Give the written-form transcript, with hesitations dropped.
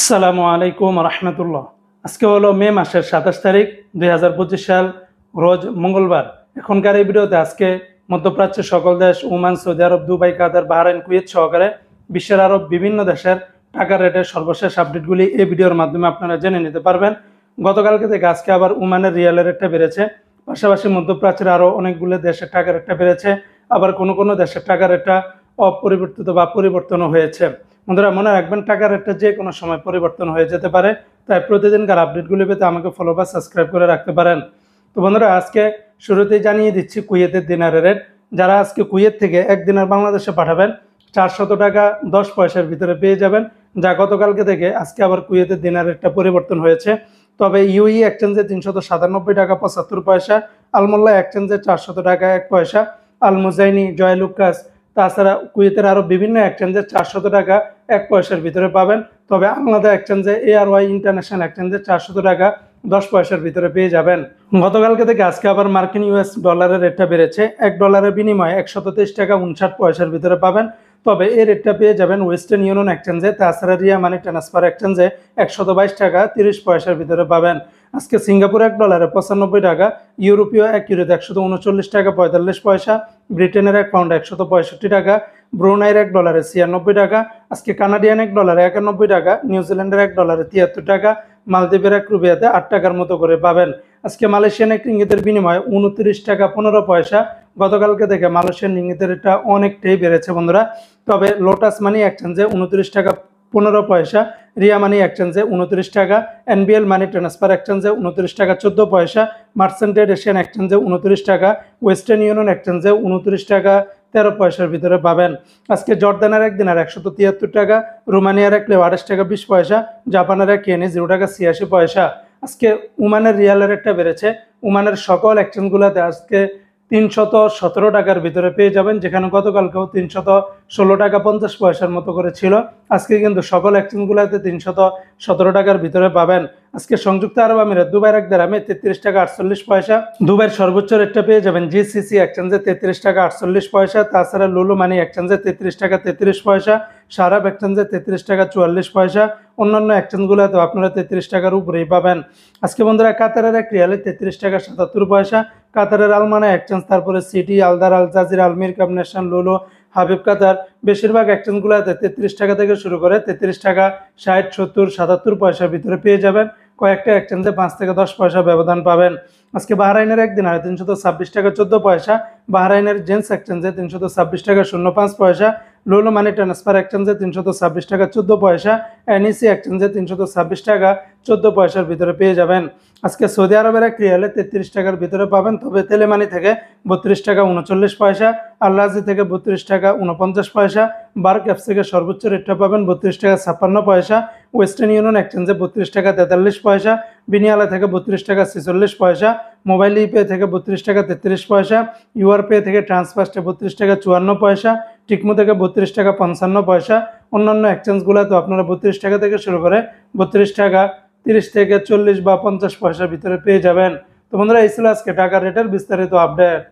আসসালামু আলাইকুম রহমতুল্লাহ। আজকে হলো মে মাসের 27 তারিখ 2025 সাল, রোজ মঙ্গলবার। এখনকার এই ভিডিওতে আজকে মধ্যপ্রাচ্যের সকল দেশ ওমান, সৌদি আরব, দুবাই, কাতার, বাহরাইন, কুয়েত সহকারে বিশ্বের আরব বিভিন্ন দেশের টাকা রেটের সর্বশেষ আপডেটগুলি এই ভিডিওর মাধ্যমে আপনারা জেনে নিতে পারবেন। গতকালকে থেকে আজকে আবার ওমানের রিয়ালের রেটটা বেড়েছে, পাশাপাশি মধ্যপ্রাচ্যের আরও অনেকগুলো দেশের টাকা রেটটা বেড়েছে, আবার কোনো কোনো দেশের টাকা রেটটা অপরিবর্তিত বা পরিবর্তনও হয়েছে। বন্ধুরা মনে রাখবেন, টাকার রেটটা যে কোনো সময় পরিবর্তন হয়ে যেতে পারে, তাই প্রতিদিনকার আপডেটগুলি পেতে আমাকে ফলো বা সাবস্ক্রাইব করে রাখতে পারেন। তো বন্ধুরা, আজকে শুরুতেই জানিয়ে দিচ্ছি কুয়েতের দিনারের রেট। যারা আজকে কুয়েত থেকে এক দিনার বাংলাদেশে পাঠাবেন 400 টাকা 10 পয়সার ভিতরে পেয়ে যাবেন, যা গতকালকে থেকে আজকে আবার কুয়েতের দিনার রেটটা পরিবর্তন হয়েছে। তবে ইউই এক্সচেঞ্জে 397 টাকা 75 পয়সা, আলমোল্লা এক্সচেঞ্জে 400 টাকা 1 পয়সা, আল মুজাইনি, জয়লুকাস, তাছাড়া কুয়েতের আরও বিভিন্ন এক্সচেঞ্জে 400 টাকা 1 পয়সার ভিতরে পাবেন। তবে আলাদা এক্সচেঞ্জে ARY ইন্টারন্যাশনাল এক্সচেঞ্জে 400 টাকা 10 পয়সার ভিতরে পেয়ে যাবেন। গতকালকে থেকে আজকে আবার মার্কিন US ডলারের রেটটা বেড়েছে। $1 বিনিময়ে 123 টাকা 59 পয়সার ভিতরে পাবেন। তবে এই রেটটা পেয়ে যাবেন ওয়েস্টার্ন ইউনিয়ন এক্সচেঞ্জে, তাছাড়া রিয়া মানি ট্রান্সফার এক্সচেঞ্জে 122 টাকা 30 পয়সার ভিতরে পাবেন। আজকে সিঙ্গাপুর $1 95 টাকা, ইউরোপীয় 1 ইউরো 139 টাকা 45 পয়সা, ব্রিটেনের 1 পাউন্ড 165 টাকা, ব্রুনাইয়ের $1 96 টাকা, আজকে কানাডিয়ান $1 91 টাকা, নিউজিল্যান্ডের $1 73 টাকা, মালদ্বীপের 1 রুপিয়াতে 8 টাকার মতো করে পাবেন। আজকে মালয়েশিয়ান 1 রিঙ্গিতের বিনিময়ে 29 টাকা 15 পয়সা। গতকালকে থেকে মালয়েশিয়ান রিঙ্গিতের রেটটা অনেকটাই বেড়েছে বন্ধুরা। তবে লোটাস মানি এক্সচেঞ্জে 29 টাকা 15 পয়সা, রিয়া মানি এক্সচেঞ্জে 29 টাকা, NBL মানি ট্রান্সফার এক্সচেঞ্জে 29 টাকা 14 পয়সা, মার্চেন্টেড এশিয়ান এক্সচেঞ্জে 29 টাকা, ওয়েস্টার্ন ইউনিয়ন এক্সচেঞ্জে 29 টাকা 13 পয়সার ভিতরে পাবেন। আজকে জর্দানের 1 দিনার 173 টাকা, রোমানিয়ার 1 লেও 28 টাকা 20 পয়সা, জাপানের 1 ইয়েনে 0 টাকা 86 পয়সা। আজকে ওমানের রিয়ালের রেটটা বেড়েছে। ওমানের সকল এক্সচেঞ্জগুলোতে আজকে 317 টাকার ভিতরে পেয়ে যাবেন, যেখানে গতকালকেও 316 টাকা 50 পয়সার মতো করে ছিল। আজকে কিন্তু সকল এক্সচেঞ্জগুলোতে 317 টাকার ভিতরে পাবেন। আজকে সংযুক্ত আরব আমিরাত দুবাইয়ের 1 দিরহামে 33 টাকা 48 পয়সা, দুবাইয়ের সর্বোচ্চ রেটটা পেয়ে যাবেন GCC এক্সচেঞ্জে 33 টাকা 48 পয়সা, তাছাড়া লুলু মানি এক্সচেঞ্জে 33 টাকা 33 পয়সা, সারাব এক্সচেঞ্জে 33 টাকা 44 পয়সা, অন্যান্য এক্সচেঞ্জগুলোতে আপনারা 33 টাকার উপরেই পাবেন। আজকে বন্ধুরা কাতারের 1 রিয়ালে 33 টাকা 77 পয়সা, কাতারের আলমানা এক্সচেঞ্জ, তারপরে সিটি, আলদার, আল জাজিরা, আলমির কাপ, নেশন, লুলু, হাবিব কাতার, বেশিরভাগ এক্সচেঞ্জগুলোতে 33 টাকা থেকে শুরু করে 33 টাকা 60, 70, 77 পয়সার ভিতরে পেয়ে যাবেন। কয়েকটা এক্সচেঞ্জে 5 থেকে 10 পয়সা ব্যবধান পাবেন। আজকে বাহরাইনের 1 দিনারে 326 টাকা 14 পয়সা, বাহরাইনের জেন্স এক্সচেঞ্জে 326 টাকা 05 পয়সা, লুলু মানি ট্রান্সফার এক্সচেঞ্জে 326 টাকা 14 পয়সা, NEC এক্সচেঞ্জে 326 টাকা 14 পয়সার ভিতরে পেয়ে যাবেন। আজকে সৌদি আরবের 1 রিয়ালে 33 টাকার ভিতরে পাবেন। তবে তেলেমানি থেকে 32 টাকা 39 পয়সা, আল্লাজি থেকে 32 টাকা 49 পয়সা, বার্ক অ্যাপস থেকে সর্বোচ্চ রেটটা পাবেন 32 টাকা 56 পয়সা, ওয়েস্টার্ন ইউনিয়ন এক্সচেঞ্জে 32 টাকা 43 পয়সা, বিনিয়ালা থেকে 32 টাকা 46 পয়সা, মোবাইল ইপে থেকে 32 টাকা 33 পয়সা, ইউআরপে থেকে ট্রান্সফার্স্টে 32 টাকা 54 পয়সা, টিকমো থেকে 32 টাকা 55 পয়সা। অন্যান্য এক্সচেঞ্জগুলোতে আপনারা 32 টাকা থেকে শুরু করে 32 টাকা 30 থেকে 40 বা 50 পয়সার ভিতরে পেয়ে যাবেন। তো বন্ধুরা, এই ছিল আজকে টাকা রেটের বিস্তারিত আপডেট।